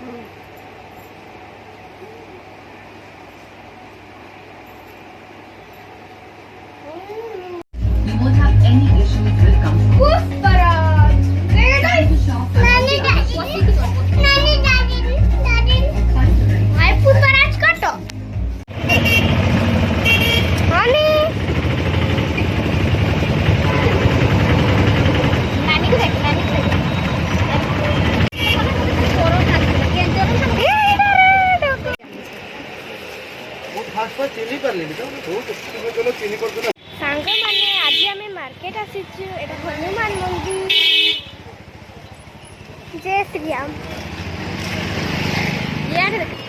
You won't have any issue with good comfort. Pushpraj हाय पुष्पराज काटो हानी नानी को देख नानी को देख चिनी कर लेनी तो चलो चिनी कर दो सांग माने आज आम मार्केट आसीचु एटा हनुमान मंदिर जय श्री राम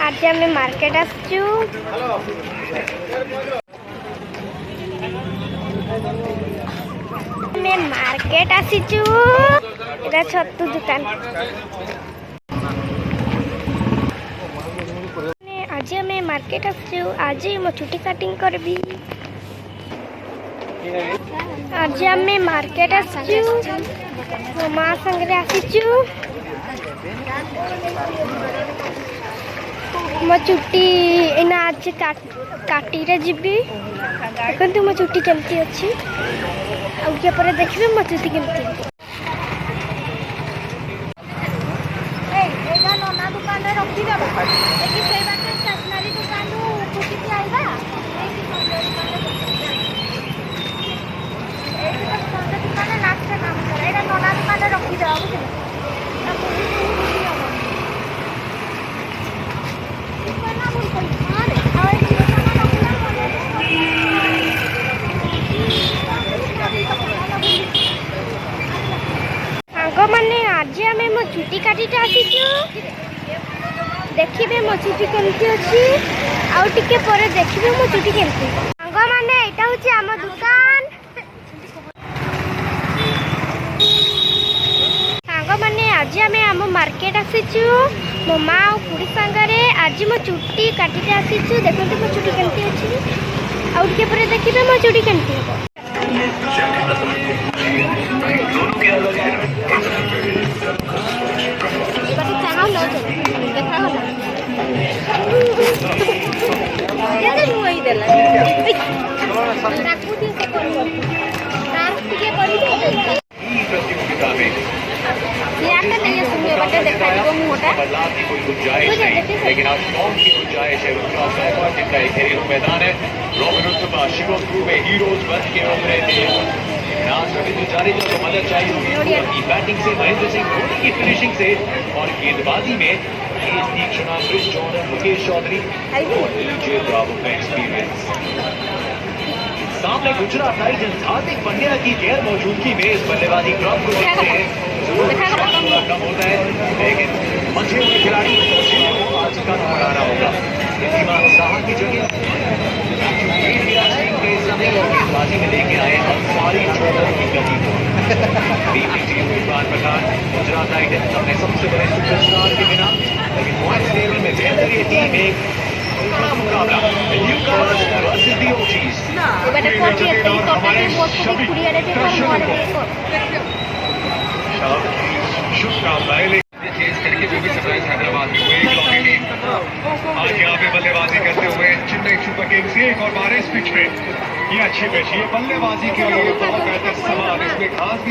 आज आम मार्केट आसचु मार्केट आसीचु एटा छतु दुकान आज आम मार्केट आसचु आज मो चुटी कटिंग करबी आज आम मार्केट आसचु मो माँ संगे आसीचु मो चुटी एना आज काटी रे जीबी देखंतु मो चुटी केमती अछि आ के पर देखबे मो चुटी केमती एगा नोना दुकान रे रखी देबा एकी सेई बाटे स्टेशनरी दुकान नु चुटी के आइबा एकी सौंदर्य दुकान नाच काम करे एटा नोना दुकान रे रखी देबा बुझले मैंने आज आम मो चुटी काटीटा आसीचु देखिए मो चुटी केमती अच्छी आउ टिके पर देखिए मो चुटी केमती सांग मैंने एटा होची आम दुकान सांग मैंने आज आम मार्केट आसीचु मो माँ और पुरी सांगरे आज मो चुटी काटीटा आसीचु देखते मो चुटी केमती अच्छी आउ टिके पर देखिए मो चुटी केमती हो लेकिन आज कौन की गुंजाइश है उनका जिनका एक घरेलू मैदान है में हीरोज बन के उभरे थे रविंद्र जाडेजा को मदद चाहिए होगी बैटिंग से महेंद्र सिंह धोनी की फिनिशिंग से और गेंदबाजी में तीक्ष्णा क्रिस जॉन मुकेश चौधरी और डीजे ब्रावो का एक्सपीरियंस सामने गुजरात टाइटंस हार्दिक पांड्या की गैर मौजूदगी में इस बल्लेबाजी क्रम को कम होता है लेकिन मंझे हुए खिलाड़ी को आज का बढ़ाना होगा धीमान साहा की जगह गेंदबाजी में लेके आए सारी चौधरी की गति को इरफान पठान गुजरात टाइटंस अपने सबसे बड़े सुपरस्टार के बिना लेकिन पॉइंट्स टेबल में बेहतर ये टीम एक बड़ा मुकाबला शुभकामनाएं करके जो भी सनराइज हैदराबाद में हुए आज यहाँ पे बल्लेबाजी करते हुए चेन्नई सुपर किंग्स एक और बार इस पिच पे ये अच्छी पिच ये बल्लेबाजी के लिए बहुत बेहतर समान इसमें खास